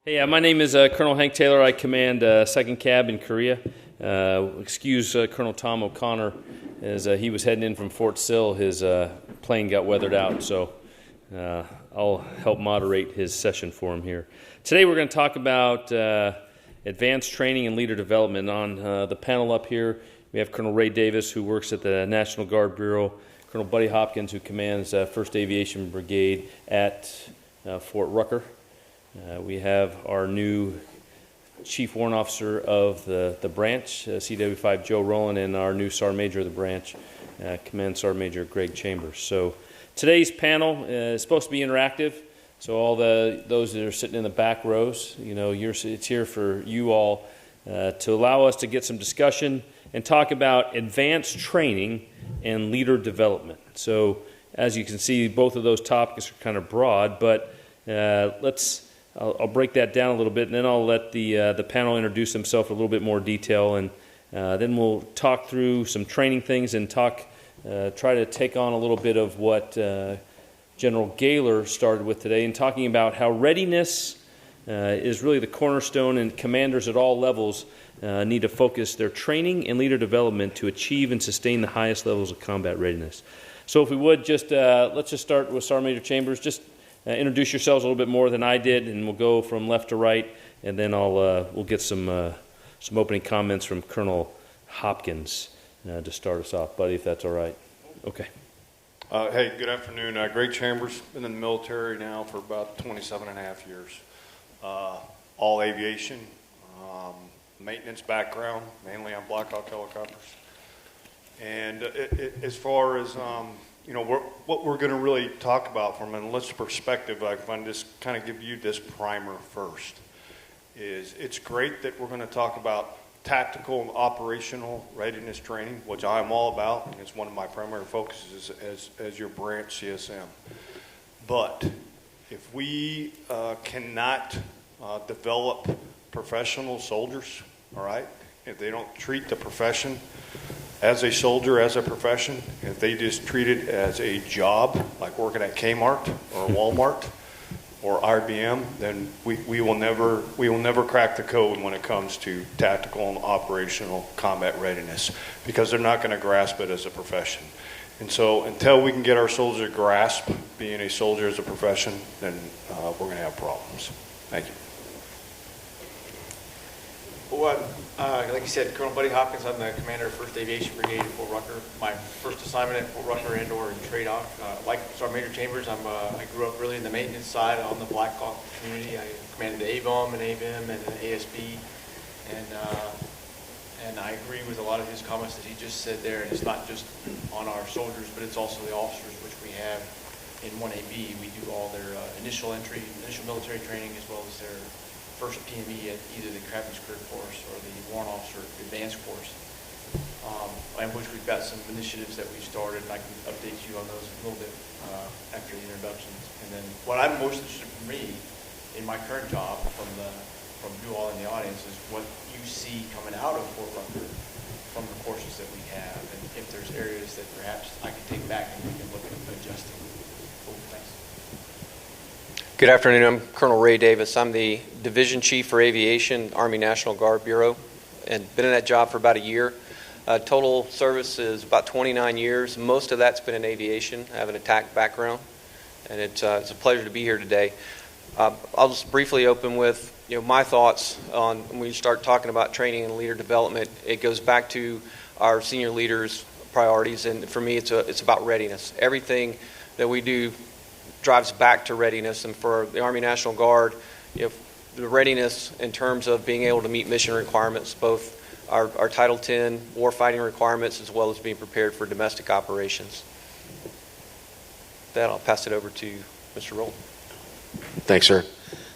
Hey, my name is Colonel Hank Taylor. I command 2nd Cab in Korea. Excuse Colonel Tom O'Connor, as he was heading in from Fort Sill. His plane got weathered out, so I'll help moderate his session for him here. Today we're going to talk about advanced training and leader development. On the panel up here, we have Colonel Ray Davis, who works at the National Guard Bureau, Colonel Buddy Hopkins, who commands 1st Aviation Brigade at Fort Rucker. We have our new Chief Warrant Officer of the branch, CW5 Joe Rowland, and our new Sergeant Major of the branch, Command Sergeant Major Greg Chambers. So today's panel is supposed to be interactive. So all those that are sitting in the back rows, it's here for you all to allow us to get some discussion and talk about advanced training and leader development. So as you can see, both of those topics are kind of broad, but I'll break that down a little bit, and then I'll let the panel introduce themselves in a little bit more detail, and then we'll talk through some training things and try to take on a little bit of what General Gaylor started with today, in talking about how readiness is really the cornerstone, and commanders at all levels need to focus their training and leader development to achieve and sustain the highest levels of combat readiness. So if we would, let's just start with Sergeant Major Chambers. Just introduce yourselves a little bit more than I did, and we'll go from left to right, and then we'll get some opening comments from Colonel Hopkins to start us off. Buddy, if that's all right. Okay. Hey, good afternoon. Greg Chambers, been in the military now for about 27 and a half years. All aviation, maintenance background, mainly on Black Hawk helicopters. And as far as what we're going to really talk about from an enlisted perspective, I want to just kind of give you this primer first. It's great that we're going to talk about tactical and operational readiness training, which I'm all about, and it's one of my primary focuses as your branch CSM. But if we cannot develop professional soldiers, all right, if they don't treat the profession as a soldier, as a profession, if they just treat it as a job, like working at Kmart or Walmart or IBM, then we will never crack the code when it comes to tactical and operational combat readiness, because they're not going to grasp it as a profession. And so until we can get our soldiers to grasp being a soldier as a profession, then we're going to have problems. Thank you. Well, like you said, Colonel Buddy Hopkins, I'm the commander of 1st Aviation Brigade at Fort Rucker. My first assignment at Fort Rucker and/or in Trade Off. Like Sergeant Major Chambers, I grew up really in the maintenance side on the Black Hawk community. I commanded the AVOM and AVIM and an ASB, and I agree with a lot of his comments that he just said there. And it's not just on our soldiers, but it's also the officers, which we have in 1AB. We do all their initial military training, as well as their first PME at either the Captain's Career Course or the Warrant Officer Advanced Course, and which we've got some initiatives that we've started, and I can update you on those a little bit after the introductions. And then what I'm most interested for me in my current job from you all in the audience is what you see coming out of Fort Rucker from the courses that we have, and if there's areas that perhaps I can take back and we can look at adjusting. Cool, thanks. Good afternoon. I'm Colonel Ray Davis. I'm the Division Chief for Aviation, Army National Guard Bureau, and been in that job for about a year. Total service is about 29 years. Most of that's been in aviation. I have an attack background, and it's a pleasure to be here today. I'll just briefly open with my thoughts on when we start talking about training and leader development. It goes back to our senior leaders' priorities, and for me, it's about readiness. Everything that we do drives back to readiness, and for the Army National Guard, the readiness in terms of being able to meet mission requirements, both our Title X warfighting requirements, as well as being prepared for domestic operations. With that, I'll pass it over to Mr. Rowland. Thanks, sir.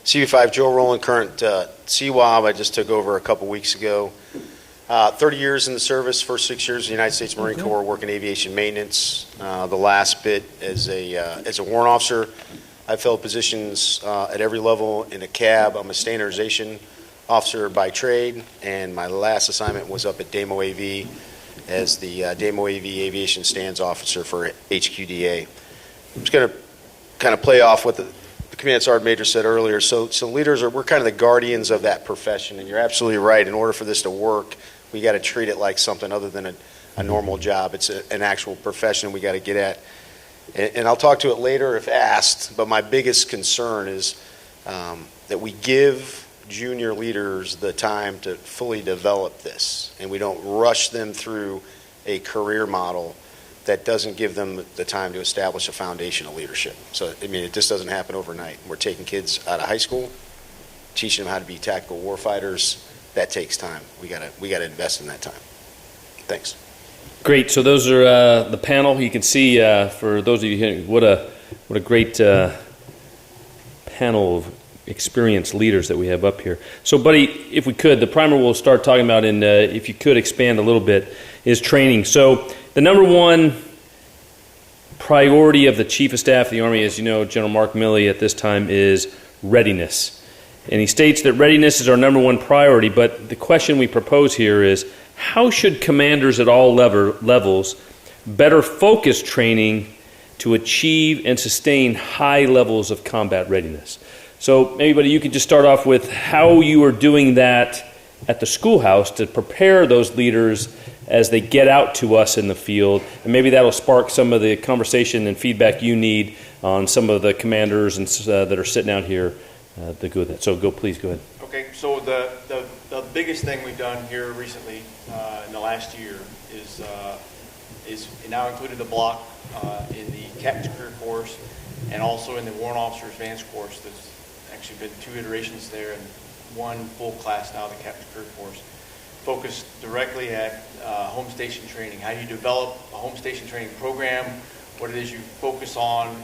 CW5 Joe Rowland, current CWAB. I just took over a couple weeks ago. 30 years in the service, first 6 years in the United States Marine Corps, working aviation maintenance. The last bit as a warrant officer. I've held positions at every level in the cab. I'm a standardization officer by trade, and my last assignment was up at DAMO AV as the DAMO AV Aviation Stands Officer for HQDA. I'm just going to kind of play off with Command Sergeant Major said earlier, so leaders we're kind of the guardians of that profession, and you're absolutely right. In order for this to work, we got to treat it like something other than a normal job. It's an actual profession we got to get at. And I'll talk to it later if asked, but my biggest concern is that we give junior leaders the time to fully develop this, and we don't rush them through a career model that doesn't give them the time to establish a foundation of leadership. So, I mean, it just doesn't happen overnight. We're taking kids out of high school, teaching them how to be tactical warfighters. That takes time. We gotta invest in that time. Thanks. Great. So those are the panel. You can see for those of you here, what a great panel of experienced leaders that we have up here. So, Buddy, if we could, the primer we'll start talking about, and if you could expand a little bit, is training. So the number one priority of the Chief of Staff of the Army, as you know, General Mark Milley at this time, is readiness. And he states that readiness is our number one priority, but the question we propose here is, how should commanders at all levels better focus training to achieve and sustain high levels of combat readiness? So maybe, Buddy, you could just start off with how you are doing that at the schoolhouse to prepare those leaders as they get out to us in the field, and maybe that'll spark some of the conversation and feedback you need on some of the commanders and that are sitting out here to go with that. So please go ahead. Okay, so the biggest thing we've done here recently in the last year is now included the block in the Captain's Career Course and also in the Warrant Officer Advanced Course. There's actually been 2 iterations there and 1 full class now, the Captain's Career Course, focused directly at home station training. How do you develop a home station training program? What it is you focus on,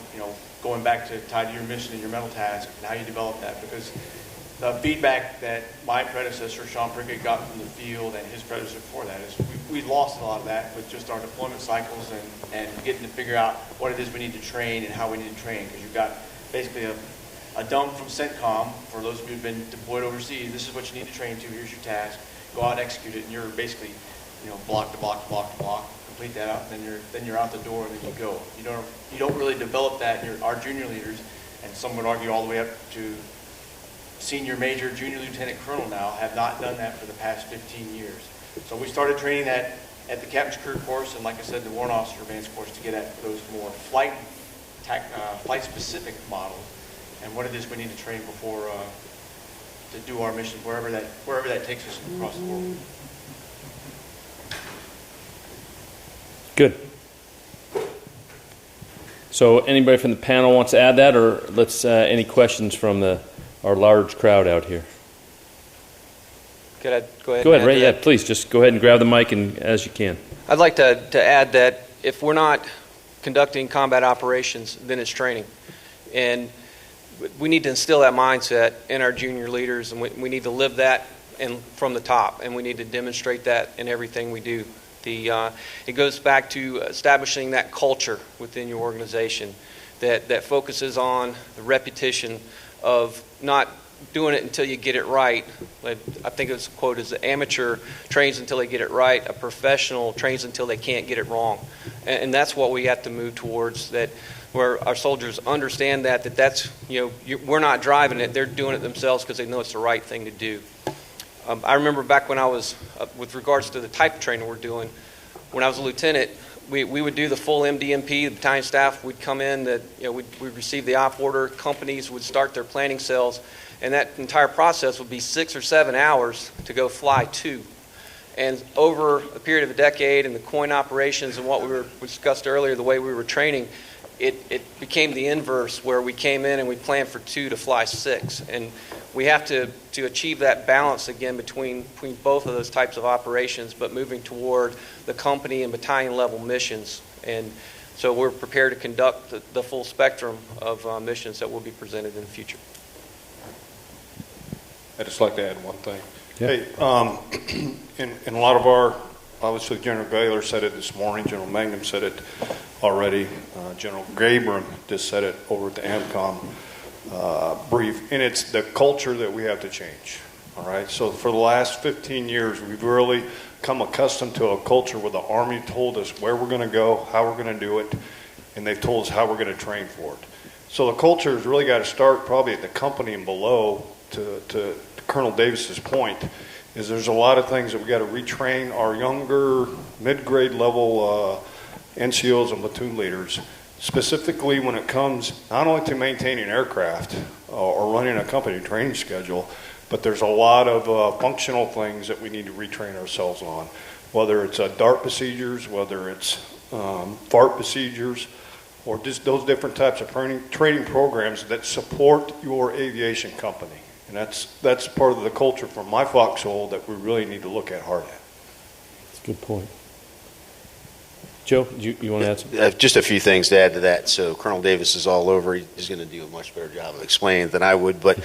going back to tied to your mission and your mental task, and how you develop that. Because the feedback that my predecessor, Sean Brigade, got from the field and his predecessor before that is we lost a lot of that with just our deployment cycles and getting to figure out what it is we need to train and how we need to train. Because you've got basically a dump from CENTCOM, for those of you who've been deployed overseas, this is what you need to train to, here's your task, go out and execute it, and you're basically, block to block to block to block, complete that out, and then you're out the door, and then you go. You don't really develop that in our junior leaders, and some would argue all the way up to senior major, junior lieutenant colonel now, have not done that for the past 15 years. So we started training that at the Captain's Career Course, and like I said, the Warrant Officer Advanced Course, to get at those more flight-specific models, and what it is we need to train before to do our mission, wherever that takes us across the world. Good. So anybody from the panel wants to add that, or let's any questions from our large crowd out here? Could I go ahead? Go ahead, Ray. Yeah, please just go ahead and grab the mic and as you can. I'd like to add that if we're not conducting combat operations, then it's training. And we need to instill that mindset in our junior leaders, and we need to live that from the top, and we need to demonstrate that in everything we do. It goes back to establishing that culture within your organization that focuses on the repetition of not doing it until you get it right. I think it's quote is the amateur trains until they get it right, a professional trains until they can't get it wrong. And that's what we have to move towards, that where our soldiers understand that's, we're not driving it, they're doing it themselves because they know it's the right thing to do. I remember back when I was, with regards to the type of training we're doing, when I was a lieutenant, we would do the full MDMP, the battalion staff would come in, we'd receive the op order, companies would start their planning cells, and that entire process would be 6 or 7 hours to go fly 2. And over a period of a decade and the coin operations and what we discussed earlier, the way we were training, it became the inverse, where we came in and we planned for 2 to fly 6. And we have to achieve that balance again between both of those types of operations, but moving toward the company and battalion level missions. And so we're prepared to conduct the full spectrum of missions that will be presented in the future. I'd just like to add one thing. Yeah. Hey, in a lot of our, obviously General Gaylor said it this morning, General Mangum said it already, General Gabram just said it over at the AMCOM brief, and it's the culture that we have to change. All right, so for the last 15 years, we've really come accustomed to a culture where the Army told us where we're going to go, how we're going to do it, and they've told us how we're going to train for it. So the culture has really got to start probably at the company and below. To Colonel Davis's point, is there's a lot of things that we got to retrain our younger mid-grade level NCOs and platoon leaders, specifically when it comes not only to maintaining aircraft or running a company training schedule, but there's a lot of functional things that we need to retrain ourselves on, whether it's DART procedures, whether it's FART procedures, or just those different types of training programs that support your aviation company. And that's part of the culture from my foxhole that we really need to look at hard at. That's a good point. Joe, you want to add something? Just a few things to add to that. So Colonel Davis is all over. He's going to do a much better job of explaining than I would. But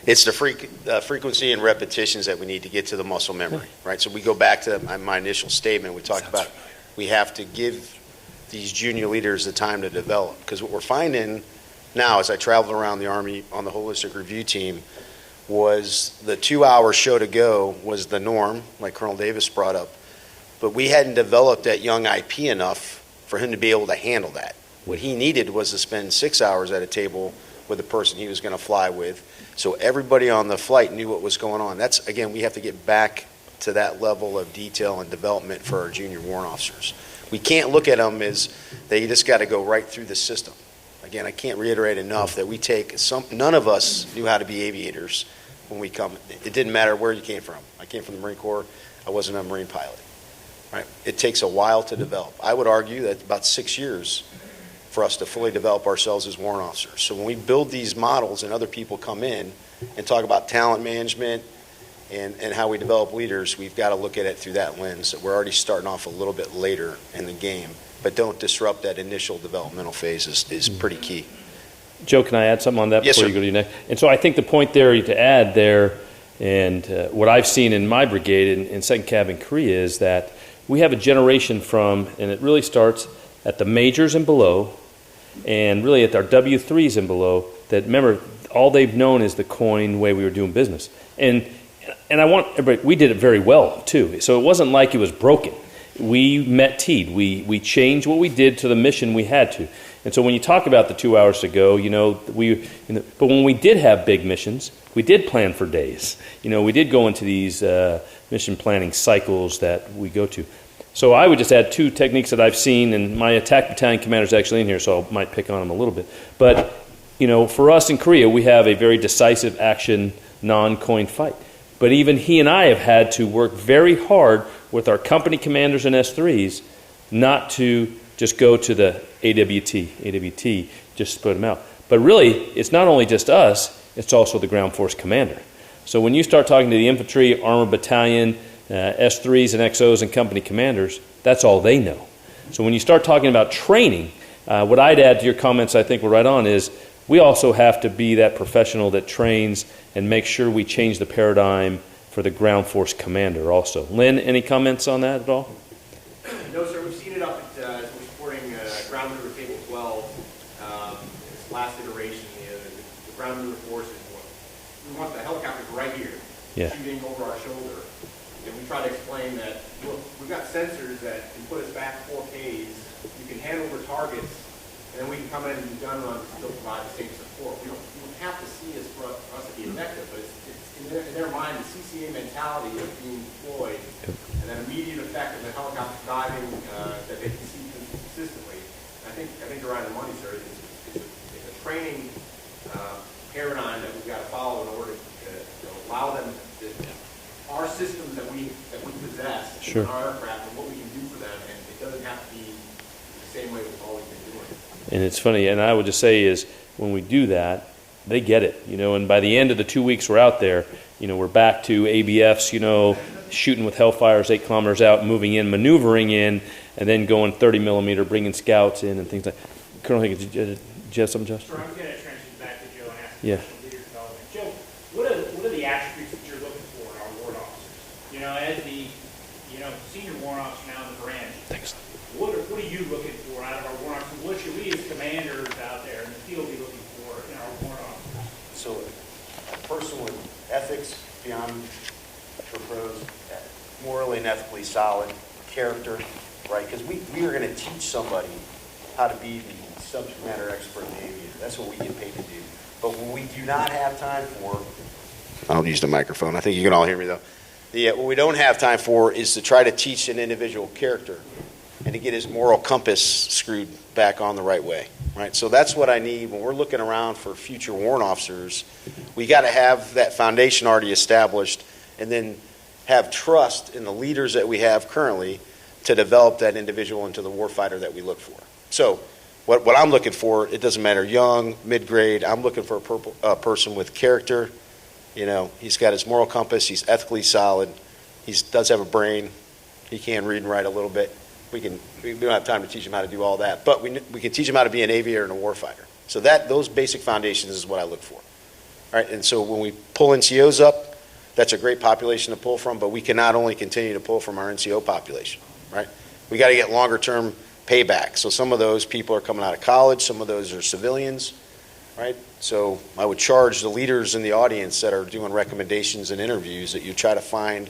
it's the frequency and repetitions that we need to get to the muscle memory, right? So we go back to my initial statement. We talked about we have to give these junior leaders the time to develop. Because what we're finding now as I travel around the Army on the holistic review team was the 2-hour show to go was the norm, like Colonel Davis brought up. But we hadn't developed that young IP enough for him to be able to handle that. What he needed was to spend 6 hours at a table with the person he was going to fly with, so everybody on the flight knew what was going on. That's, again, we have to get back to that level of detail and development for our junior warrant officers. We can't look at them as they just got to go right through the system. Again, I can't reiterate enough that we take none of us knew how to be aviators when we come. It didn't matter where you came from. I came from the Marine Corps. I wasn't a Marine pilot. Right? It takes a while to develop. I would argue that about 6 years for us to fully develop ourselves as warrant officers. So when we build these models and other people come in and talk about talent management and how we develop leaders, we've got to look at it through that lens. We're already starting off a little bit later in the game, but don't disrupt that initial developmental phase is pretty key. Joe, can I add something on that Yes, before sir. you go to your next? And so I think the point there to add there, and what I've seen in my brigade in 2nd Cav in Korea is that we have a generation from, and it really starts at the majors and below, and really at our W3s and below, that remember, all they've known is the coin way we were doing business. And I want everybody, we did it very well, too. So it wasn't like it was broken. We met Teed. We changed what we did to the mission we had to. And so when you talk about the 2 hours to go, but when we did have big missions, we did plan for days. We did go into these mission planning cycles that we go to. So I would just add 2 techniques that I've seen, and my attack battalion commander is actually in here, so I might pick on him a little bit. But, for us in Korea, we have a very decisive action, non-coin fight. But even he and I have had to work very hard with our company commanders and S3s not to just go to the AWT, just split them out. But really, it's not only just us, it's also the ground force commander. So when you start talking to the infantry, armor battalion, S3s and XOs and company commanders, that's all they know. So when you start talking about training, what I'd add to your comments, I think we're right on, is we also have to be that professional that trains and make sure we change the paradigm for the ground force commander also. Lynn, any comments on that at all? No, sir. We've seen it up at, we're supporting ground maneuver table 12. This last iteration, the ground maneuver force is what we want. The helicopters right here, shooting over our shoulder. And we try to explain that, look, we've got sensors that can put us back 4Ks. You can hand over targets, and then we can come in and do gun runs and still provide the same support. You don't have to see us for us to be effective, but it's in their mind, the CCA mentality of being deployed and that immediate effect of the helicopter diving that they can see consistently. And I think you're right on the money, sir. It's a training paradigm that we've got to follow in order to allow them to, our systems that we possess, Sure. our aircraft, and what we can do for them, and it doesn't have to be the same way we've always been doing it. And it's funny, and I would just say is when we do that, they get it, and by the end of the 2 weeks we're out there, we're back to ABFs, shooting with Hellfires 8 kilometers out, moving in, maneuvering in, and then going 30 millimeter, bringing scouts in and things like that. Colonel Higgins, did you have something, Justin? Sure, I'm going to transition back to Joe and ask Yeah. leader development. Joe, what are the attributes that you're looking for in our warrant officers? As the senior warrant officer now in the branch, Thanks. what are you looking for out of our warrant officers? What should we as commanders out there in the field be looking for in our warrant officers? So a person with ethics beyond reproach, morally and ethically solid, character, right? Because we are going to teach somebody how to be these subject matter expert in the aviator. That's what we get paid to do. But when we do not have time for, I don't use the microphone. I think you can all hear me though. What we don't have time for is to try to teach an individual character and to get his moral compass screwed back on the right way. Right? So that's what I need when we're looking around for future warrant officers. We got to have that foundation already established, and then have trust in the leaders that we have currently to develop that individual into the warfighter that we look for. So what I'm looking for, it doesn't matter, young, mid-grade, I'm looking for a person with character. You know, he's got his moral compass, he's ethically solid, he does have a brain, he can read and write a little bit. We don't have time to teach him how to do all that, but we can teach him how to be an aviator and a warfighter. So those basic foundations is what I look for. All right, and so when we pull NCOs up, that's a great population to pull from, but we cannot only continue to pull from our NCO population, right? We got to get longer term payback. So some of those people are coming out of college, some of those are civilians, right? So I would charge the leaders in the audience that are doing recommendations and interviews that you try to find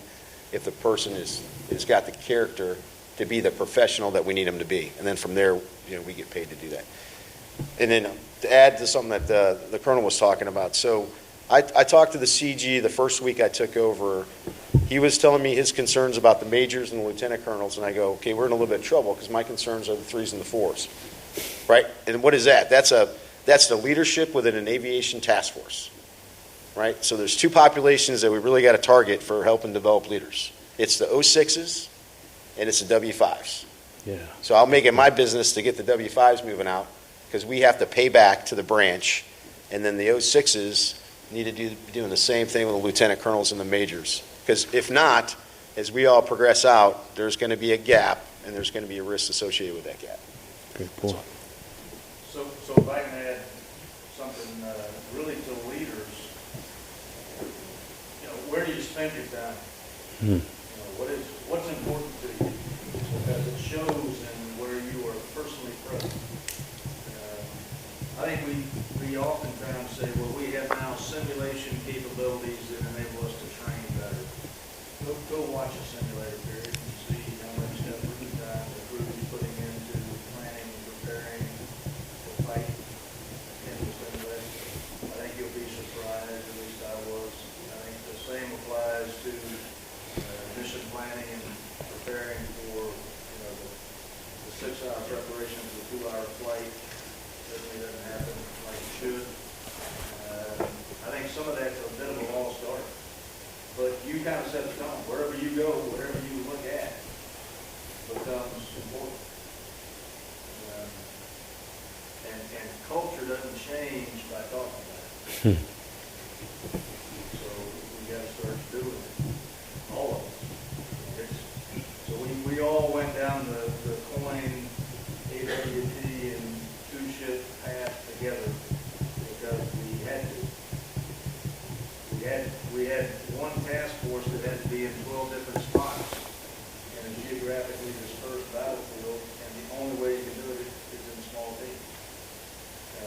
if the person has got the character to be the professional that we need them to be. And then from there, you know, we get paid to do that. And then to add to something that the colonel was talking about. So I talked to the CG the first week I took over. He was telling me his concerns about the majors and the lieutenant colonels, and I go, okay, we're in a little bit of trouble because my concerns are the 3s and the 4s, right? And what is that? That's the leadership within an aviation task force, right? So there's 2 populations that we really got to target for helping develop leaders. It's the 06s and it's the W5s. Yeah. So I'll make it my business to get the W5s moving out because we have to pay back to the branch, and then the 06s need to be doing the same thing with the lieutenant colonels and the majors. Because if not, as we all progress out, there's going to be a gap, and there's going to be a risk associated with that gap. Good point. So if I can add something really to leaders, you know, where do you spend your time? You know, what's important to you? Because it shows in where you are personally present. I think we oftentimes say, well, we have now simulation capabilities that enable us to train better. Go watch a simulator period and see how much effort and time the crew is putting into planning and preparing for fight in the simulation. I think you'll be surprised, at least I was. I think the same applies to mission planning and preparing for, you know, the 6-hour preparation for the 2-hour flight. Certainly doesn't happen like it should. I think some of that's a bit of a lost art. But you kind of set the tone. Wherever you go, whatever you look at becomes important. And culture doesn't change by talking about it. So we got to start doing it. All of us. So we all went down the coin, AWT, and 2-ship path together because we had to. We had one task force that had to be in 12 different spots in a geographically dispersed battlefield, and the only way you can do it is in small teams.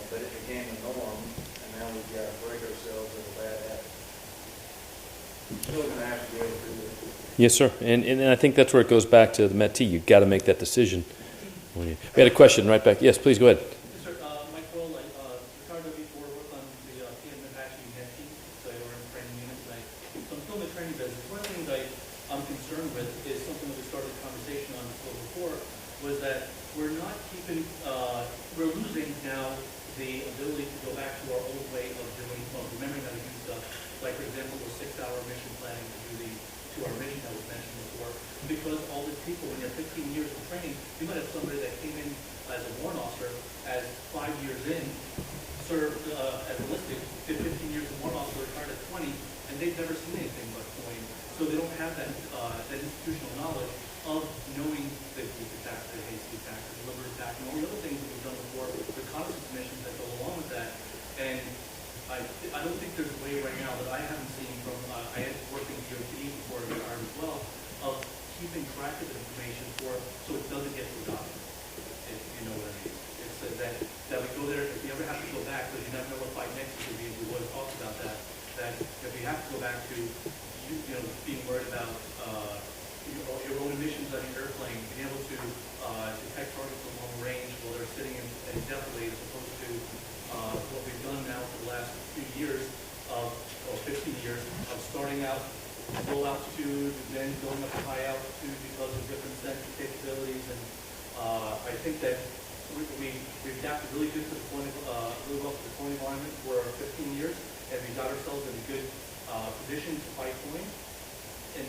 But it became the norm, and now we've got to break ourselves of a bad habit. We're still going to have to be able to do it. Yes, sir. And I think that's where it goes back to the MET-T. You've got to make that decision. We had a question right back. Yes, please go ahead. Sir, Mike Roll, retired before worked on the PM Apache MET-T, so I were in training units. So I'm still in the training business. One of the things I'm concerned with is something that we started the conversation on before, was that we're not keeping, we're losing now the ability to go back to our old way of doing, remembering how to do stuff. Like, for example, the 6-hour mission planning to do the 2-hour mission that was mentioned before. Because all the people, when you have 15 years of training, you might have somebody that came in as a warrant officer, as 5 years in, served as enlisted, did 15 years as a warrant officer, retired at 20, and they've never seen anything but coin. So they don't have that institutional knowledge of knowing the group attack, the hasty attack, the deliberate attack, and all the other things that we've done before, the reconnaissance missions that go along with that. And I don't think there's a way right now that I haven't seen from, I had worked in DOT before I retired as well, of keeping track of the information so it doesn't get forgotten, if you know what I mean. It's that we go there, if you ever have to go back, because you never know what fight next is going to be, we always talked about that if you have to go back to, being worried about your own emissions on your airplane, being able to detect targets from long range while they're sitting indefinitely, as opposed to what we've done now for the last few years, or 15 years, of starting out low altitude, and then going up to high altitude because of different sensor capabilities. And I think that we adapted really good to the point, really well to the point environment for 15 years, and we got ourselves in a good position to fight point. And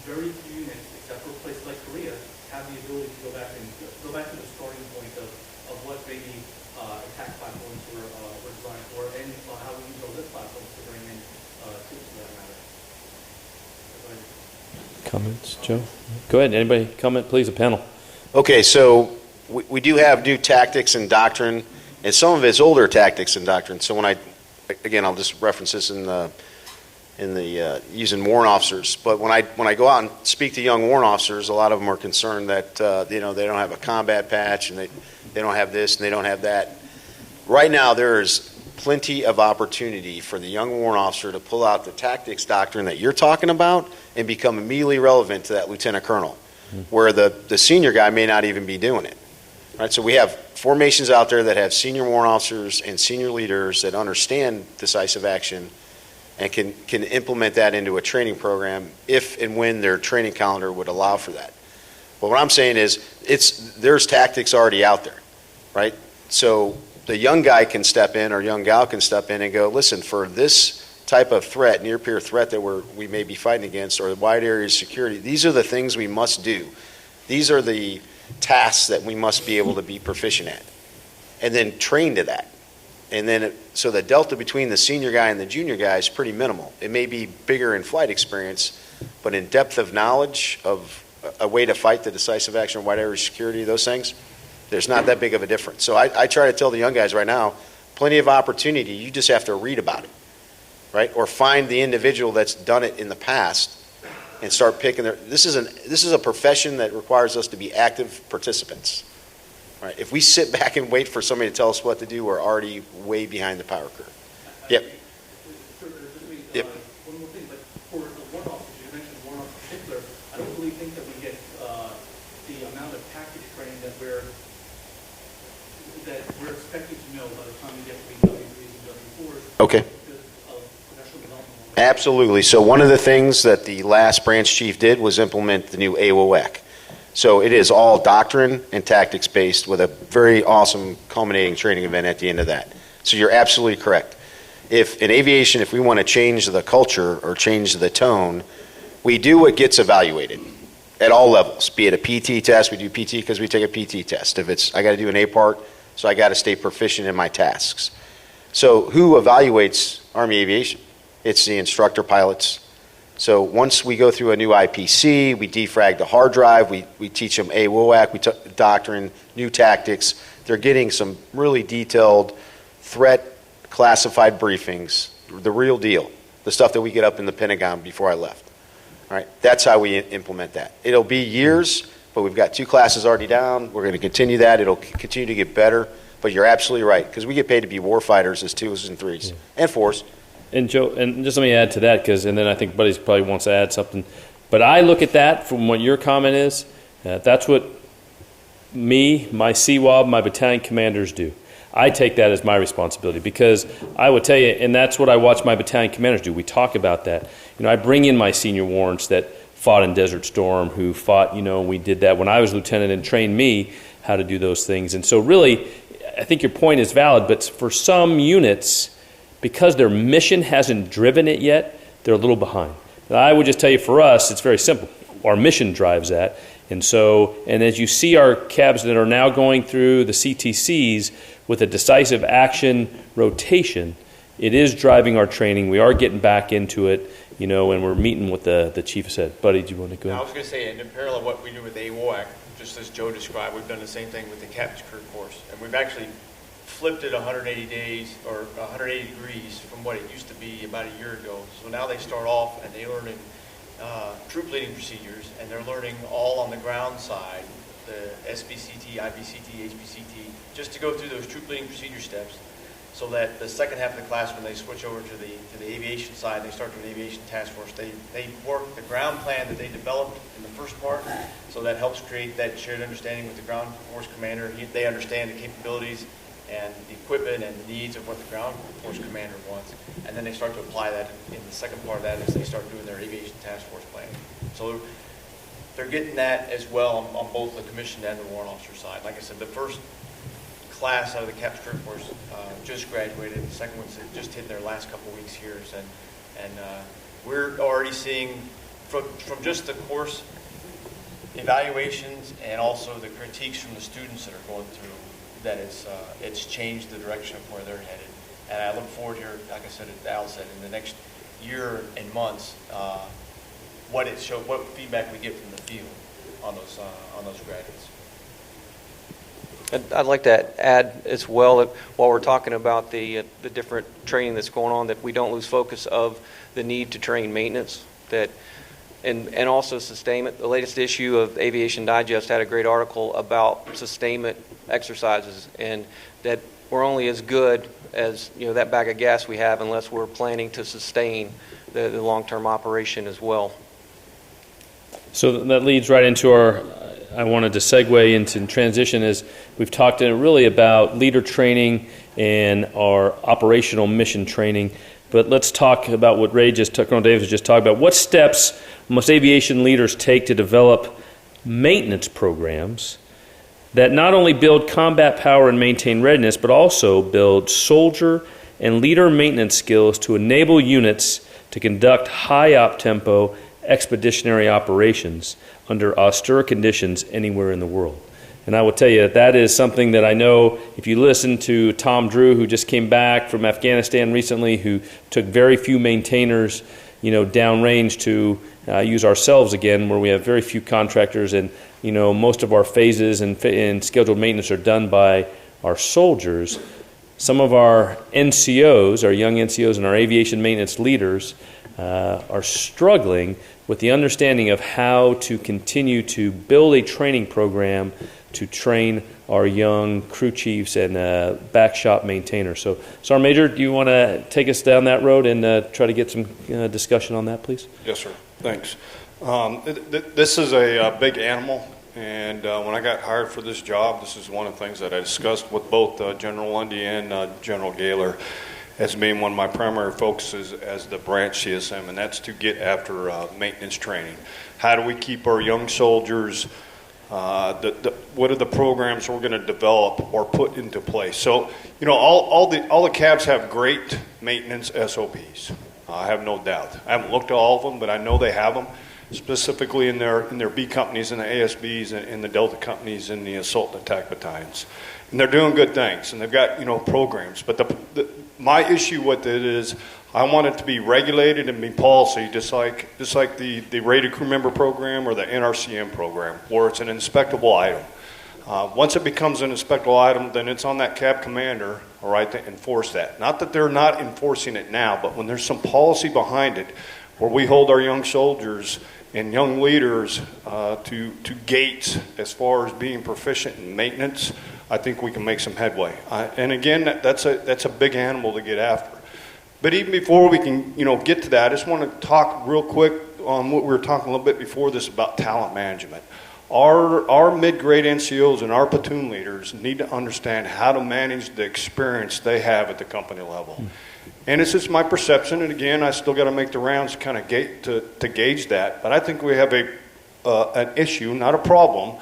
very few units, except for places like Korea, have the ability to go back to the starting point of what maybe attack platforms were designed for, and how we use our lift platforms to bring in troops for that matter. Comments, Joe? Go ahead. Anybody comment, please? A panel. Okay, so we do have new tactics and doctrine, and some of it's older tactics and doctrine. So again, I'll just reference this in the using warrant officers. But when I go out and speak to young warrant officers, a lot of them are concerned that they don't have a combat patch, and they don't have this and they don't have that. Right now, there is plenty of opportunity for the young warrant officer to pull out the tactics doctrine that you're talking about and become immediately relevant to that lieutenant colonel, where the senior guy may not even be doing it. Right? So we have formations out there that have senior warrant officers and senior leaders that understand decisive action and can implement that into a training program if and when their training calendar would allow for that. But what I'm saying is there's tactics already out there, right? So the young guy can step in, or young gal can step in and go, listen, for this type of threat, near-peer threat that we may be fighting against, or wide area security, these are the things we must do. These are the tasks that we must be able to be proficient at, and then train to that. And then, so the delta between the senior guy and the junior guy is pretty minimal. It may be bigger in flight experience, but in depth of knowledge of a way to fight the decisive action, wide area security, those things, there's not that big of a difference. So I try to tell the young guys right now, plenty of opportunity. You just have to read about it, right? Or find the individual that's done it in the past and start picking their. This is a profession that requires us to be active participants. Right. If we sit back and wait for somebody to tell us what to do, we're already way behind the power curve. Yep. Yep. One more thing, but for the warrant officers, you mentioned warrant officers in particular, I don't really think that we get the amount of tactics training that we're expected to know by the time we get to W3s and W4s. Okay. Because of professional development. Absolutely. So one of the things that the last branch chief did was implement the new AAAA. So it is all doctrine and tactics based, with a very awesome culminating training event at the end of that. So you're absolutely correct. If in aviation, if we want to change the culture or change the tone, we do what gets evaluated at all levels. Be it a PT test, we do PT because we take a PT test. If it's, I got to do an A part, so I got to stay proficient in my tasks. So who evaluates Army Aviation? It's the instructor pilots. So once we go through a new IPC, we defrag the hard drive, we teach them AWOAC, we took doctrine, new tactics. They're getting some really detailed threat classified briefings, the real deal, the stuff that we get up in the Pentagon before I left. All right, that's how we implement that. It'll be years, but we've got 2 classes already down. We're going to continue that. It'll continue to get better, but you're absolutely right, because we get paid to be war fighters as 2s and 3s and 4s. And Joe, and just let me add to that, and then I think Buddy probably wants to add something. But I look at that from what your comment is. That's what my CWAB, my battalion commanders do. I take that as my responsibility, because I would tell you, and that's what I watch my battalion commanders do. We talk about that. I bring in my senior warrants that fought in Desert Storm, who fought, we did that when I was lieutenant, and trained me how to do those things. And so really, I think your point is valid, but for some units, because their mission hasn't driven it yet, they're a little behind. And I would just tell you, for us, it's very simple. Our mission drives that. And so, and as you see our cabs that are now going through the CTCs with a decisive action rotation, it is driving our training. We are getting back into it, and we're meeting with the chief said. Buddy, do you want to go ahead? I was going to say, in parallel what we do with AWOAC, just as Joe described, we've done the same thing with the Captain's Career Course. And we've actually flipped it 180 days or 180 degrees from what it used to be about a year ago. So now they start off and they learn troop leading procedures, and they're learning all on the ground side, the SBCT, IBCT, HBCT, just to go through those troop leading procedure steps. so that the second half of the class, when they switch over to the aviation side, they start doing the aviation task force, they work the ground plan that they developed in the first part, so that helps create that shared understanding with the ground force commander. They understand the capabilities and the equipment and the needs of what the ground force commander wants, and then they start to apply that in the second part of that as they start doing their aviation task force planning. So they're getting that as well on both the commissioned and the warrant officer side. Like I said, the first class out of the Cap's Troop Force just graduated. The second one's just hit their last couple weeks here, and we're already seeing from just the course evaluations and also the critiques from the students that are going through that it's changed the direction of where they're headed. And I look forward here, like I said, as Al said, in the next year and months, what feedback we get from the field on those graduates. I'd like to add as well that while we're talking about the different training that's going on, that we don't lose focus of the need to train maintenance, and also sustainment. The latest issue of Aviation Digest had a great article about sustainment exercises, and that we're only as good as that bag of gas we have unless we're planning to sustain the long-term operation as well. So that leads right into I wanted to segue into transition as we've talked really about leader training and our operational mission training. But let's talk about what Colonel Davis just talked about. What steps must aviation leaders take to develop maintenance programs that not only build combat power and maintain readiness, but also build soldier and leader maintenance skills to enable units to conduct high op-tempo expeditionary operations under austere conditions anywhere in the world? And I will tell you that is something that I know if you listen to Tom Drew, who just came back from Afghanistan recently, who took very few maintainers, downrange to use ourselves again, where we have very few contractors, and most of our phases and scheduled maintenance are done by our soldiers. Some of our NCOs, our young NCOs and our aviation maintenance leaders are struggling with the understanding of how to continue to build a training program to train our young crew chiefs and back shop maintainers. So, Sergeant Major, do you want to take us down that road and try to get some discussion on that, please? Yes, sir. Thanks. This is a big animal, and when I got hired for this job, this is one of the things that I discussed with both General Lundy and General Gaylor as being one of my primary focuses as the branch CSM, and that's to get after maintenance training. How do we keep our young soldiers? What are the programs we're going to develop or put into place? So, all the cabs have great maintenance SOPs. I have no doubt. I haven't looked at all of them, but I know they have them, specifically in their B companies and the ASBs and in the Delta companies and the assault and attack battalions. And they're doing good things, and they've got programs. But my issue with it is I want it to be regulated and be policy, just like the rated crew member program or the NRCM program, where it's an inspectable item. Once it becomes an inspectable item, then it's on that cab commander, all right, to enforce that. Not that they're not enforcing it now, but when there's some policy behind it, where we hold our young soldiers and young leaders to gates as far as being proficient in maintenance, I think we can make some headway. And again, that's a big animal to get after. But even before we can, get to that, I just want to talk real quick on what we were talking a little bit before this about talent management. Our mid-grade NCOs and our platoon leaders need to understand how to manage the experience they have at the company level. And it's just my perception, and again, I still got to make the rounds to kind of gauge that. But I think we have an issue, not a problem,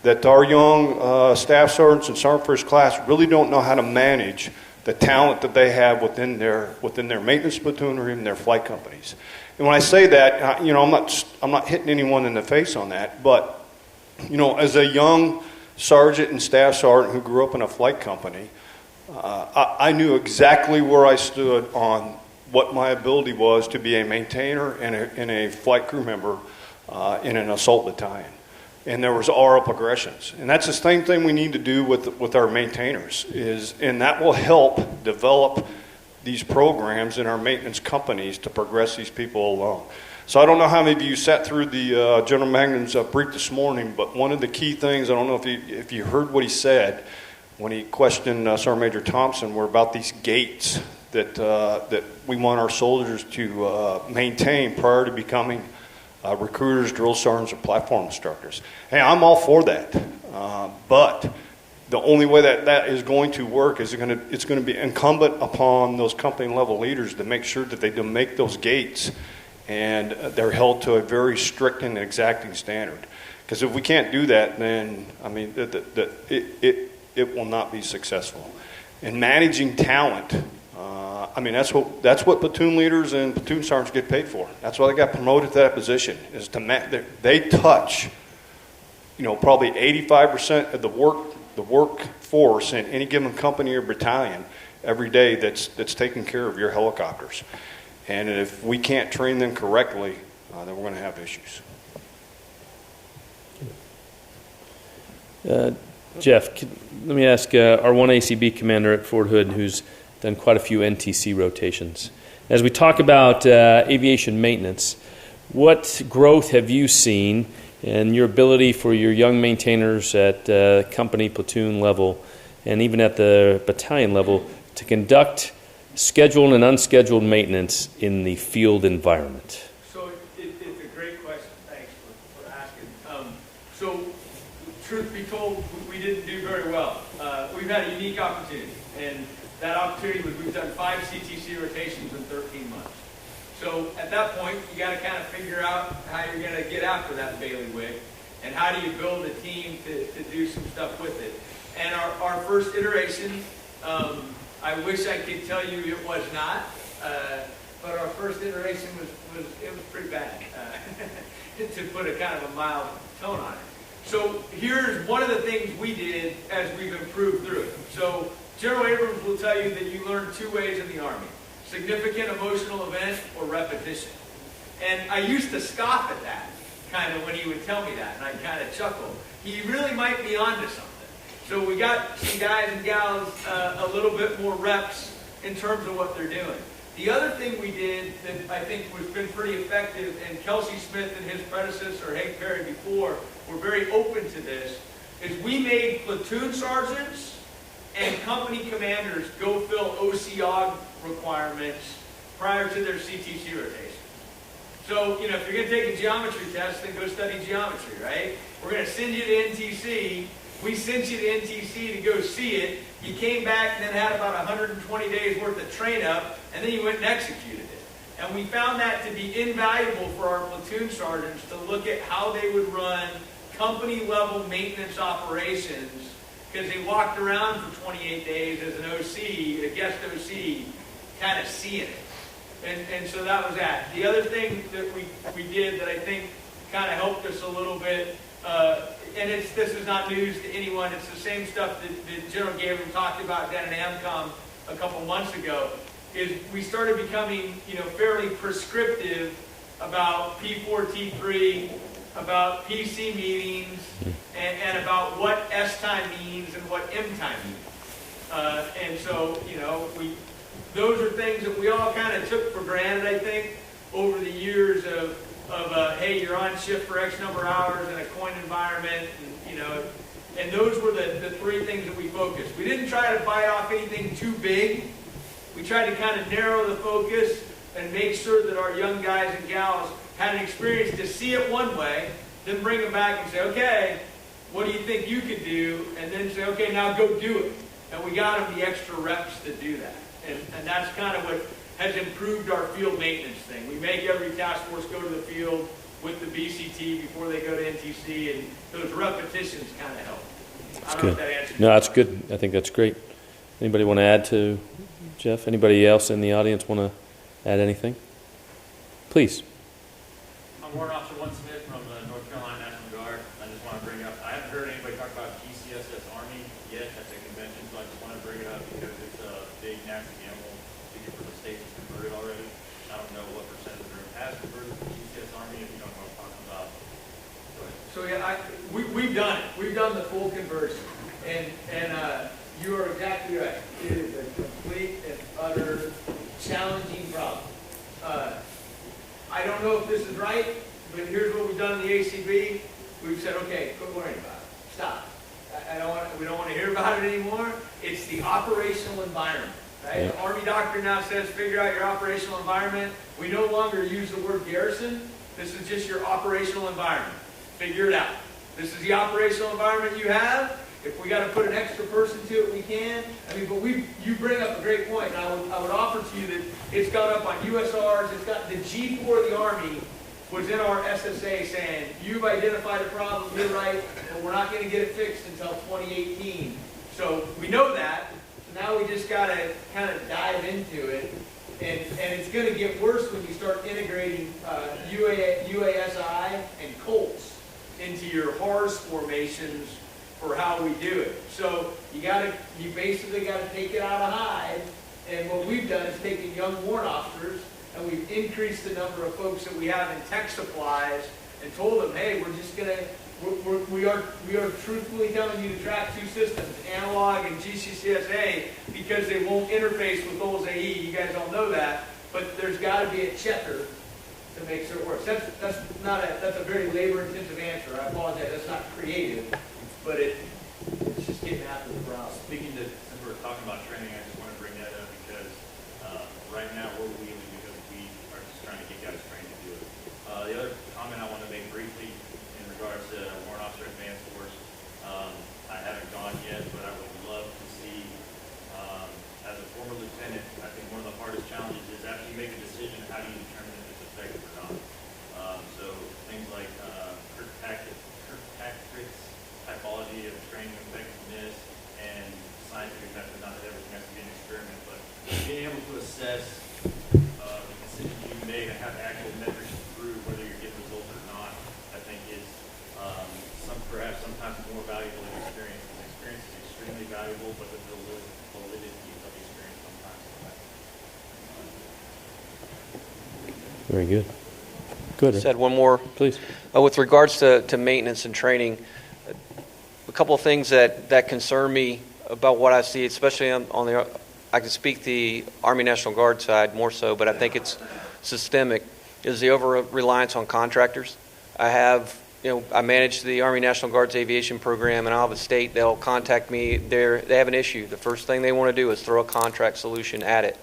that our young staff sergeants and sergeant first class really don't know how to manage the talent that they have within their maintenance platoon or even their flight companies. And when I say that, I'm not hitting anyone in the face on that, but as a young sergeant and staff sergeant who grew up in a flight company, I knew exactly where I stood on what my ability was to be a maintainer and a flight crew member in an assault battalion. And there was RO progressions. And that's the same thing we need to do with our maintainers, and that will help develop these programs in our maintenance companies to progress these people along. So I don't know how many of you sat through the General Magnum's brief this morning, but one of the key things, I don't know if you heard what he said, when he questioned Sergeant Major Thompson were about these gates that we want our soldiers to maintain prior to becoming recruiters, drill sergeants, or platform instructors. Hey, I'm all for that, but the only way that is going to work is it's going to be incumbent upon those company level leaders to make sure that they do make those gates and they're held to a very strict and exacting standard. Because if we can't do that, then I mean it will not be successful. And managing talent, I mean that's what platoon leaders and platoon sergeants get paid for. That's why they got promoted to that position, is to they touch, probably 85% of the workforce in any given company or battalion every day that's taking care of your helicopters. And if we can't train them correctly, then we're going to have issues. Jeff, let me ask our 1 ACB commander at Fort Hood, who's done quite a few NTC rotations. As we talk about aviation maintenance, what growth have you seen in your ability for your young maintainers at company, platoon level, and even at the battalion level to conduct scheduled and unscheduled maintenance in the field environment? So it's a great question. Thanks for asking. So truth be told, we didn't do very well. We've had a unique opportunity, and that opportunity was we've done 5 CTC rotations in 13 months. So at that point, you got to kind of figure out how you're going to get after that bailiwick, and how do you build a team to do some stuff with it. And our first iteration, I wish I could tell you it was not, but our first iteration was pretty bad, to put a kind of a mild tone on it. So here's one of the things we did as we've improved through it. So General Abrams will tell you that you learn 2 ways in the Army: significant emotional event or repetition. And I used to scoff at that, kind of, when he would tell me that, and I kind of chuckle. He really might be onto something. So we got some guys and gals a little bit more reps in terms of what they're doing. The other thing we did that I think has been pretty effective, and Kelsey Smith and his predecessor, Hank Perry before, were very open to this, is we made platoon sergeants and company commanders go fill OCOG requirements prior to their CTC rotation. So, if you're going to take a geometry test, then go study geometry, right? We're going to send you to NTC. We sent you to NTC to go see it. You came back and then had about 120 days worth of train up, and then you went and executed it. And we found that to be invaluable for our platoon sergeants to look at how they would run company-level maintenance operations, because they walked around for 28 days as an OC, a guest OC, kind of seeing it. And so that was that. The other thing that we did that I think kind of helped us a little bit, and this is not news to anyone, it's the same stuff that General Gabriel talked about down in AMCOM a couple months ago, is we started becoming fairly prescriptive about P4, T3, about PC meetings, and about what S time means and what M time means. And so, those are things that we all kind of took for granted, I think, over the years of hey, you're on shift for X number of hours in a coin environment, and those were the 3 things that we focused. We didn't try to bite off anything too big. We tried to kind of narrow the focus and make sure that our young guys and gals had an experience to see it one way, then bring them back and say, okay, what do you think you could do? And then say, okay, now go do it. And we got them the extra reps to do that. And that's kind of what has improved our field maintenance thing. We make every task force go to the field with the BCT before they go to NTC, and those repetitions kind of help. That's good. No, that's good. I think that's great. Anybody want to add to Jeff? Anybody else in the audience want to add anything? Please. I'm Warrant Officer 1 Smith from the North Carolina National Guard. I just want to bring up, I haven't heard anybody talk about GCSS Army yet at the convention, so I just want to bring it up because it's a big national gamble for the states that's converted already. I don't know what percentage of the room has converted to GCS Army, if you don't know what I'm talking about. So yeah, we've done it. We've done the full conversion. And you are exactly right. It is a complete and utter challenging problem. I don't know if this is right, but here's what we've done in the ACB. We've said, okay, quit worrying about it. Stop. we don't want to hear about it anymore. It's the operational environment. Right? Yeah. The Army doctrine now says figure out your operational environment. We no longer use the word garrison. This is just your operational environment. Figure it out. This is the operational environment you have. If we got to put an extra person to it, we can. I mean, but you bring up a great point. And I would offer to you that it's gone up on USRs. It's got the G4 of the Army was in our SSA saying, you've identified a problem, you're right, but we're not going to get it fixed until 2018. So we know that. So now we just got to kind of dive into it. And it's going to get worse when you start integrating UASI and Colts into your HARS formations for how we do it. So you basically got to take it out of hide. And what we've done is taken young warrant officers and we've increased the number of folks that we have in tech supplies and told them, hey, we're just going to, we are truthfully telling you to track two systems, analog and GCCSA, because they won't interface with those AE. You guys all know that, but there's got to be a checker to make sure it works. That's a very labor-intensive answer. I apologize. That's not creative, but it's just getting after the problem. Speaking to, since we're talking about training, I just want to bring that up because right now we're wheeling because we are just trying to get guys trained to do it. The other comment I want to make briefly in regards to Warrant Officer Advanced Force, I haven't gone yet, but I would love to see, as a former lieutenant, I think one of the hardest challenges is after you make a decision, how do you determine if it's effective or not? So things like Kirkpatrick's typology of training effectiveness and scientific method, not that everything has to be an experiment, but being able to assess the decisions you made and have actual metrics to prove whether you're getting results or not, I think is perhaps sometimes more valuable than experience. Because experience is extremely valuable, but the validity of the experience sometimes is not. Very good. Good. Just add one more. Please. With regards to maintenance and training, a couple of things that concern me about what I see, especially on the, I can speak the Army National Guard side more so, but I think it's systemic, is the over-reliance on contractors. I manage the Army National Guard's aviation program, and I'll have a state, they'll contact me, they have an issue. The first thing they want to do is throw a contract solution at it,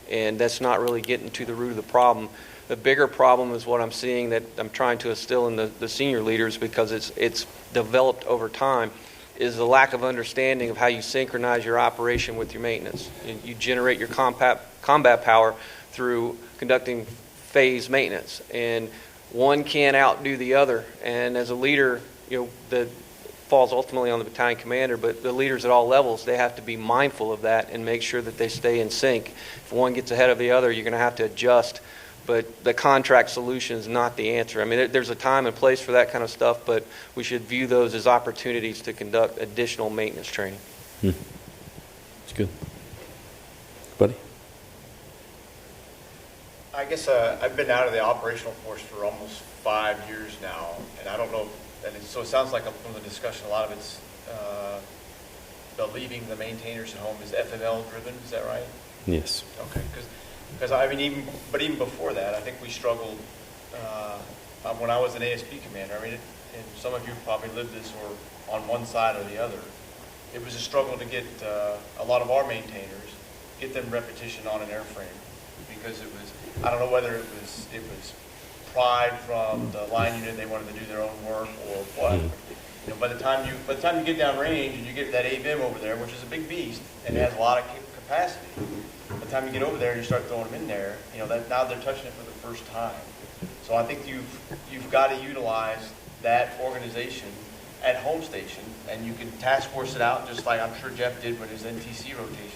and that's not really getting to the root of the problem. The bigger problem is what I'm seeing that I'm trying to instill in the senior leaders, because it's developed over time, is the lack of understanding of how you synchronize your operation with your maintenance. You generate your combat power through conducting phase maintenance, and one can't outdo the other. And as a leader, that falls ultimately on the battalion commander, but the leaders at all levels, they have to be mindful of that and make sure that they stay in sync. If one gets ahead of the other, you're going to have to adjust. But the contract solution is not the answer. I mean, there's a time and place for that kind of stuff, but we should view those as opportunities to conduct additional maintenance training. That's good. Buddy? I guess I've been out of the operational force for almost 5 years now, and I don't know, so it sounds like from the discussion, a lot of it's the leaving the maintainers at home is FML driven, is that right? Yes. Okay, because I mean, even before that, I think we struggled when I was an ASP commander. I mean, and some of you probably lived this or on one side or the other. It was a struggle to get a lot of our maintainers, get them repetition on an airframe, because it was, I don't know whether it was pride from the line unit, they wanted to do their own work, or what. By the time you get down range and you get that AVIM over there, which is a big beast and it has a lot of capacity. By the time you get over there and you start throwing them in there, that now they're touching it for the first time. So I think you've got to utilize that organization at home station, and you can task force it out just like I'm sure Jeff did with his NTC rotations.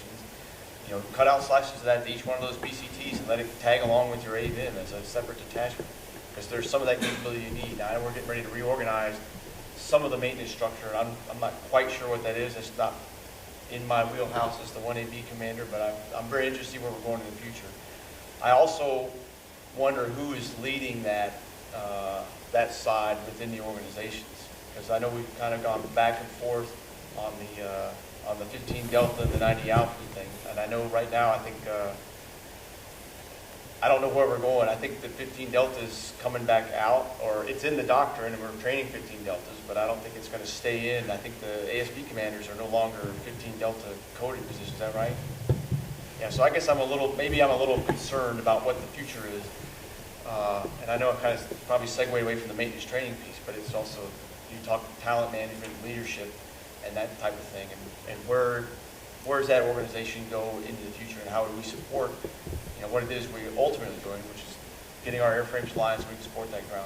Cut out slices of that to each one of those BCTs and let it tag along with your AVIM as a separate detachment, because there's some of that capability you need. Now we're getting ready to reorganize some of the maintenance structure. I'm not quite sure what that is. It's not in my wheelhouse as the 1AB commander, but I'm very interested in where we're going in the future. I also wonder who is leading that side within the organizations, because I know we've kind of gone back and forth on the 15 Delta and the 90 Alpha thing, and I know right now I I don't know where we're going. I think the 15 Delta is coming back out, or it's in the doctrine, and we're training 15 Deltas, but I don't think it's going to stay in. I think the ASB commanders are no longer 15 Delta coding positions. Is that right? Yeah, so I guess maybe I'm a little concerned about what the future is. And I know it kind of probably segue away from the maintenance training piece, but it's also, you talk talent management, leadership, and that type of thing. And where does that organization go into the future, and how do we support, what it is we're ultimately doing, which is getting our airframes flying so we can support that ground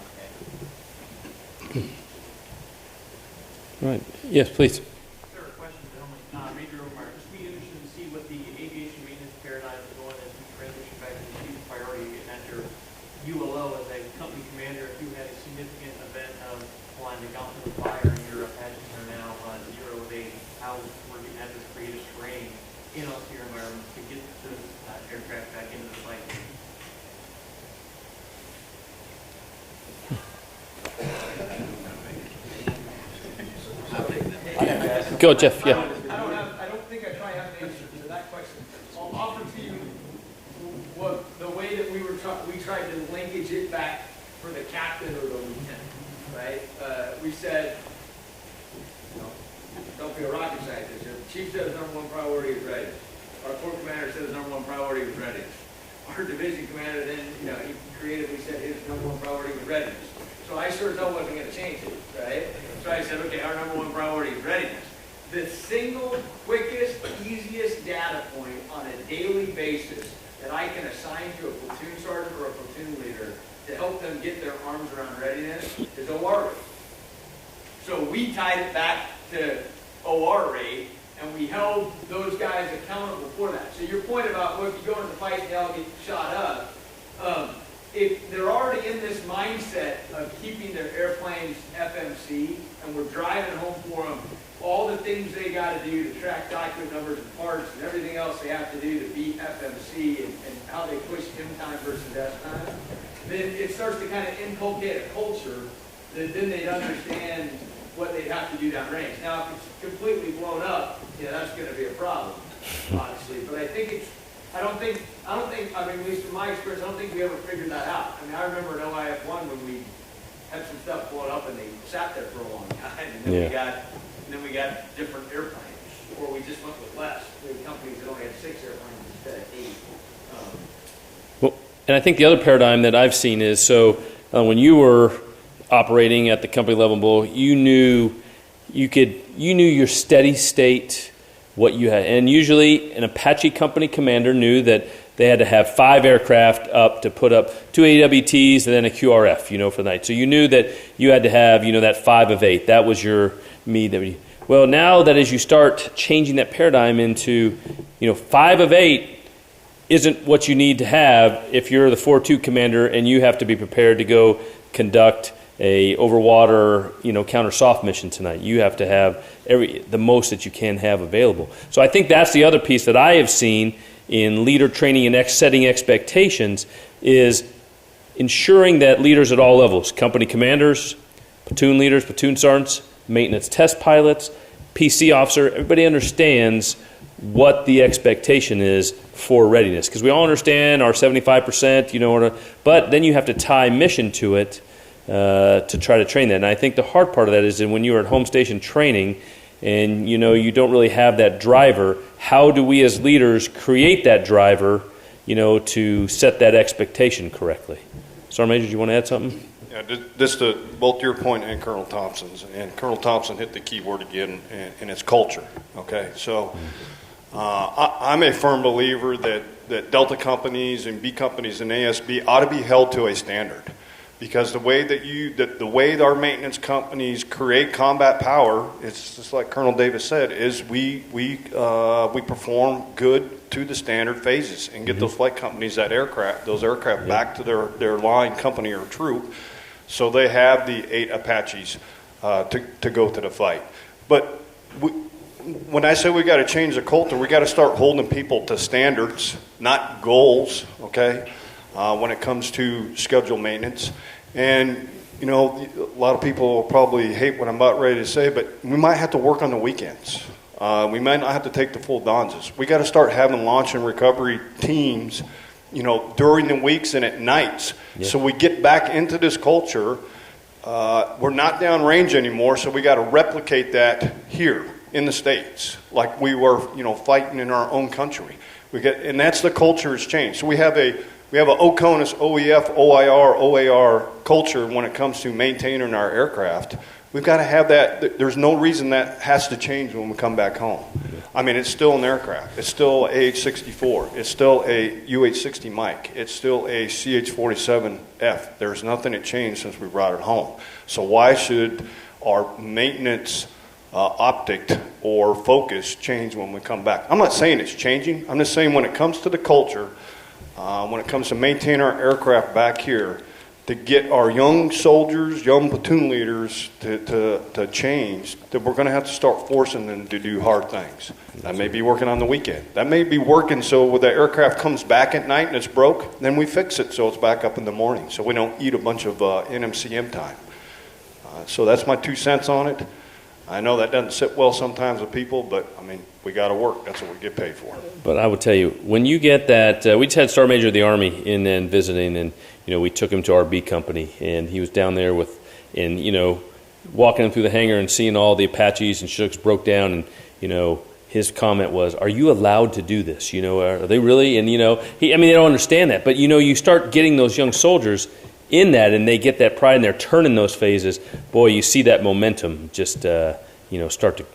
command. Right. Yes, please. Sir, a question, gentlemen. Major Omar, just be interested to see what the aviation maintenance paradigm is going as we transition back to the chief priority, and at your ULO as a company commander, if you had a significant event of flying the gauntlet of fire and your Apaches are now on 0 of 8, how we're going to have this creative terrain in austere environments to get the aircraft back into the fight. Go, Jeff. Yeah. I don't think I probably have an answer to that question. I'll offer to you the way that we tried to linkage it back for the captain or the lieutenant, right? We said, don't be a rocket scientist. The chief said his number one priority is readiness. Our corps commander said his number one priority was readiness. Our division commander then, he creatively said his number one priority was readiness. So I sure as hell wasn't going to change it, right? So I said, okay, our number one priority is readiness. The single quickest, easiest data point on a daily basis that I can assign to a platoon sergeant or a platoon leader to help them get their arms around readiness is OR rate. So we tied it back to OR rate, and we held those guys accountable for that. So your point about, if you go into the fight and they all get shot up, if they're already in this mindset of keeping their airplanes FMC, and we're driving home for them all the things they got to do to track document numbers and parts and everything else they have to do to beat FMC and how they push M time versus S time, then it starts to kind of inculcate a culture that then they'd understand what they'd have to do downrange. Now, if it's completely blown up, that's going to be a problem, obviously. But at least from my experience, I don't think we ever figured that out. I remember in OIF-1 when we had some stuff blown up and they sat there for a long time, and then we got different airplanes, or we just went with less. We had companies that only had 6 airplanes instead of 8. Well, and I think the other paradigm that I've seen is, when you were operating at the company level, you knew your steady state, what you had. And usually an Apache company commander knew that they had to have 5 aircraft up to put up 2 AWTs and then a QRF, for the night. So you knew that you had to have, that 5 of 8. That was your well, now that as you start changing that paradigm into, 5 of 8 isn't what you need to have if you're the 4-2 commander and you have to be prepared to go conduct a overwater, counter soft mission tonight. You have to have the most that you can have available. So I think that's the other piece that I have seen in leader training and setting expectations is ensuring that leaders at all levels, company commanders, platoon leaders, platoon sergeants, maintenance test pilots, PC officer, everybody understands what the expectation is for readiness. Because we all understand our 75%, but then you have to tie mission to it to try to train that. And I think the hard part of that is that when you are at home station training and you don't really have that driver, how do we as leaders create that driver, to set that expectation correctly? Sergeant Major, do you want to add something? Yeah, this to both your point and Colonel Thompson's. And Colonel Thompson hit the key word again, and it's culture. Okay, so I'm a firm believer that Delta companies and B companies and ASB ought to be held to a standard. Because the way the way our maintenance companies create combat power, it's just like Colonel Davis said, is we perform good to the standard phases and get those flight companies those aircraft back to their line company or troop, so they have the 8 Apaches to go to the fight. But when I say we got to change the culture, we got to start holding people to standards, not goals. Okay. When it comes to schedule maintenance. And, a lot of people will probably hate what I'm about ready to say, but we might have to work on the weekends. We might not have to take the full donzas. We got to start having launch and recovery teams during the weeks and at nights. Yeah. So we get back into this culture. We're not downrange anymore, so we got to replicate that here in the States, like we were, fighting in our own country. And that's the culture has changed. So we have a OCONUS, OEF, OIR, OAR culture when it comes to maintaining our aircraft. We've got to have that. There's no reason that has to change when we come back home. I mean, it's still an aircraft. It's still a AH-64. It's still a UH-60 Mike. It's still a CH-47F. There's nothing that changed since we brought it home. So why should our maintenance optic or focus change when we come back? I'm not saying it's changing. I'm just saying when it comes to the culture, when it comes to maintaining our aircraft back here, to get our young soldiers, young platoon leaders to change, that we're going to have to start forcing them to do hard things. That may be working on the weekend. That may be working so when the aircraft comes back at night and it's broke, then we fix it so it's back up in the morning, so we don't eat a bunch of NMCM time. So that's my 2 cents on it. I know that doesn't sit well sometimes with people, but, I mean, we got to work. That's what we get paid for. But I would tell you, when you get that, we just had Sergeant Major of the Army in and visiting, and, we took him to our B company, and he was down there walking him through the hangar and seeing all the Apaches and Shooks broke down, and, his comment was, "Are you allowed to do this? Are they really?" And, they don't understand that. But, you start getting those young soldiers in that, and they get that pride, and they're turning those phases. Boy, you see that momentum just, start to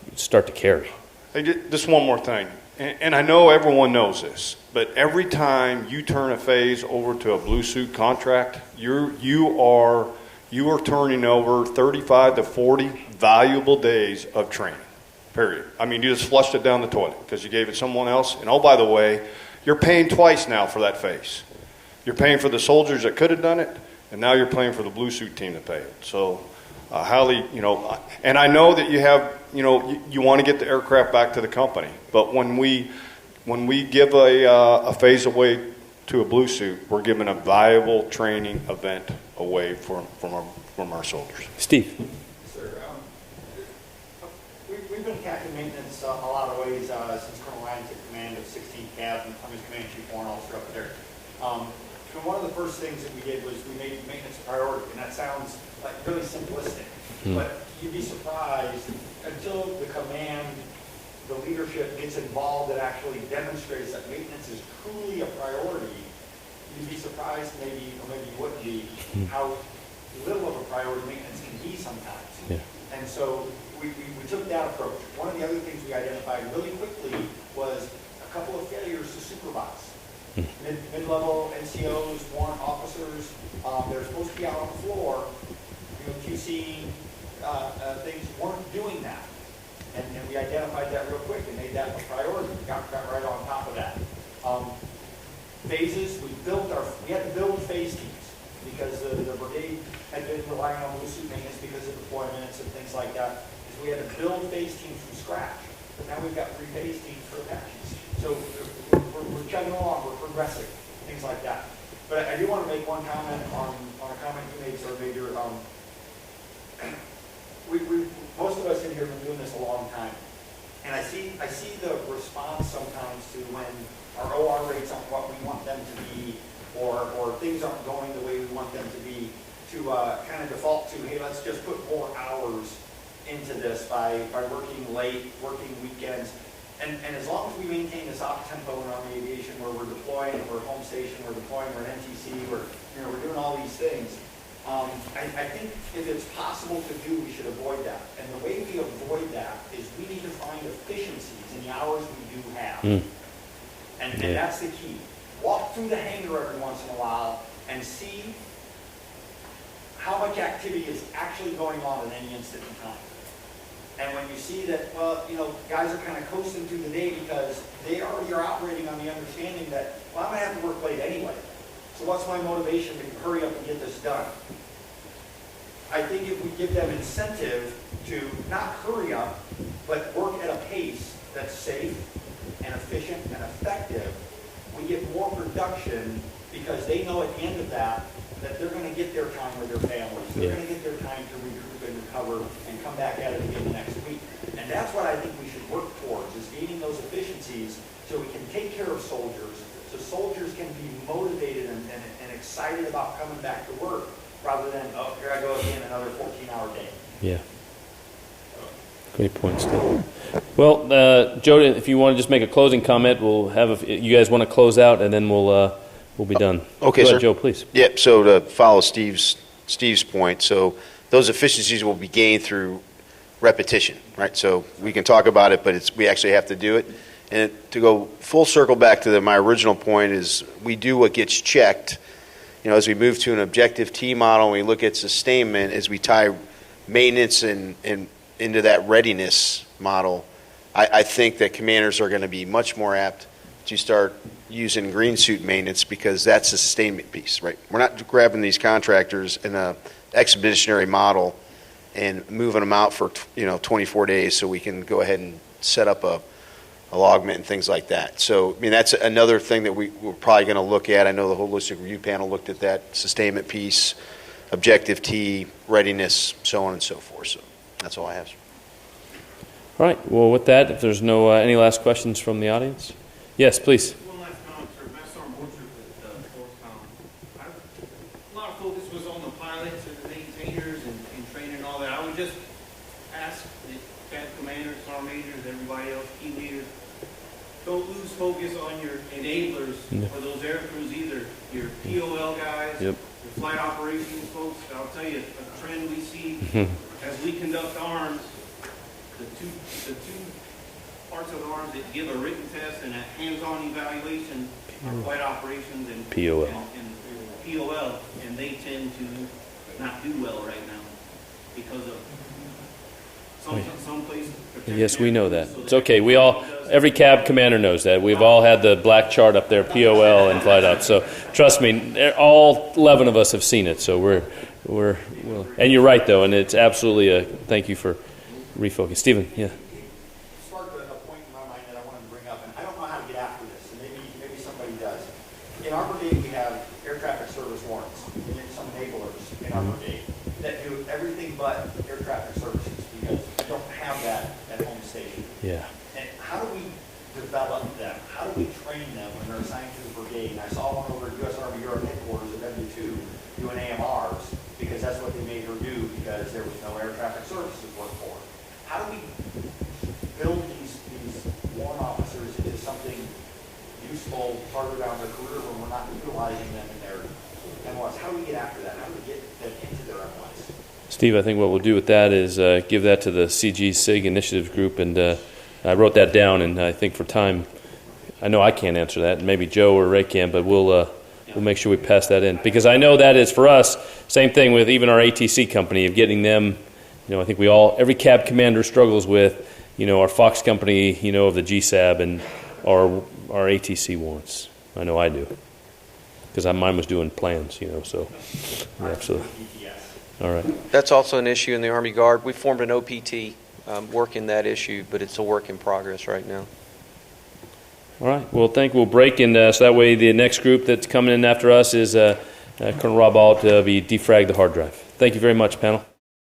carry. Hey, just one more thing, and I know everyone knows this, but every time you turn a phase over to a blue suit contract, you are turning over 35 to 40 valuable days of training. Period. I mean, you just flushed it down the toilet because you gave it someone else. And oh, by the way, you're paying twice now for that phase. You're paying for the soldiers that could have done it, and now you're paying for the blue suit team to pay it. So, highly, and I know that you have, you want to get the aircraft back to the company. But when we give a phase away to a blue suit, we're giving a valuable training event away from our soldiers. Steve. Sir, we've been captain maintenance a lot of ways since Colonel Ryan took command of 16th Cav, and I'm his command chief warrant officer up there. So one of the first things that we did was we made maintenance a priority, and that sounds like really simplistic, but you'd be surprised until the command, the leadership gets involved that actually demonstrates that maintenance is truly a priority. You'd be surprised maybe, or maybe you wouldn't be, how little of a priority maintenance can be sometimes. Yeah. And so we took that approach. One of the other things we identified really quickly was a couple of failures to supervise. Mid-level NCOs, warrant officers, they're supposed to be out on the floor, QCing things, weren't doing that. And we identified that real quick and made that a priority. We got right on top of that. Phases, we had to build phase teams because the brigade had been relying on blue suit maintenance because of deployments and things like that. So we had to build phase teams from scratch. But now we've got 3 phase teams for Apaches. So we're chugging along, we're progressing, things like that. But I do want to make one comment on a comment you made, Sergeant Major. Most of us in here have been doing this a long time. And I see the response sometimes to when our OR rates aren't what we want them to be, or things aren't going the way we want them to be, to kind of default to, hey, let's just put more hours into this by working late, working weekends. And as long as we maintain this op-tempo in Army Aviation where we're deploying, we're home station, we're deploying, we're an NTC, we're doing all these things, I think if it's possible to do, we should avoid that. And the way we avoid that is we need to find efficiencies in the hours we do have. And that's the key. Walk through the hangar every once in a while and see how much activity is actually going on at any instant in time. And when you see that, guys are kind of coasting through the day because they already are operating on the understanding that, I'm going to have to work late anyway. So what's my motivation to hurry up and get this done? I think if we give them incentive to not hurry up, but work at a pace that's safe and efficient and effective, we get more production because they know at the end of that they're going to get their time with their families. They're going to get their time to regroup and recover and come back at it again the next week. And that's what I think we should work towards, is gaining those efficiencies so we can take care of soldiers, so so soldiers can be motivated and excited about coming back to work rather than, oh, here I go again, another 14-hour day. Yeah. Great point, Steve. Well, Joe, if you want to just make a closing comment, we'll have. You guys want to close out, and then we'll be done. Okay, go sir. ahead, Joe, please. Yep. So to follow Steve's point, so those efficiencies will be gained through repetition, right? So we can talk about it, but we actually have to do it. And to go full circle back to my original point is we do what gets checked. As we move to an objective T model, and we look at sustainment, as we tie maintenance and into that readiness model, I think that commanders are going to be much more apt to start using green suit maintenance because that's the sustainment piece, right? We're not grabbing these contractors in a expeditionary model and moving them out for 24 days so we can go ahead and set up a logment and things like that. So, that's another thing that we're probably going to look at. I know the holistic review panel looked at that sustainment piece, objective T, readiness, so on and so forth. So that's all I have, sir. All right. Well, with that, if there's no any last questions from the audience, yes, please. One last comment, sir. Master Sergeant Orchard with Force a lot of focus was on the pilots and the maintainers and training and all that. I would just ask the cab commanders, sergeant majors, everybody else, team leaders, don't lose focus on your enablers for those air crews either. Your POL guys, your flight operations folks. I'll tell you, a trend we see as we conduct arms, the two parts of the arms that give a written test and a hands-on evaluation are flight operations and POL. And POL, and they tend to not do well right now because of some places. Yes, we know that. It's okay. Every cab commander knows that. We've all had the black chart up there, POL and flight ops. So trust me, all 11 of us have seen it. So we're and you're right though, and it's absolutely a thank you for refocus. Stephen, yeah. Sparked a point in my mind that I wanted to bring up, and I don't know how to get after this, and maybe somebody does. In our brigade, we have air traffic service warrants, and then some enablers in our brigade that do everything but air traffic services because we don't have that at home station. Yeah. And how do we develop them? How do we train them when they're assigned to the brigade? And I saw one over at U.S. Army Europe headquarters at W2 doing AMRs because that's what they made her do because there was no air traffic services work for her. How do we build these warrant officers into something useful farther down their career when we're not utilizing them in their MOS? How do we get after that? How do we get them into their MOS? Steve, I think what we'll do with that is give that to the CG SIG Initiative Group, and I wrote that down, and I think for time, I know I can't answer that, and maybe Joe or Ray can, but we'll make sure we pass that in. Because I know that is, for us, same thing with even our ATC company, of getting them. I think every cab commander struggles with, our Fox company, of the GSAB and our ATC warrants. I know I do. Because mine was doing plans, so absolutely. All right. That's also an issue in the Army Guard. We formed an OPT working that issue, but it's a work in progress right now. All right. Well, we'll break, and so that way the next group that's coming in after us is Colonel Rob Alt to be defrag the hard drive. Thank you very much, panel.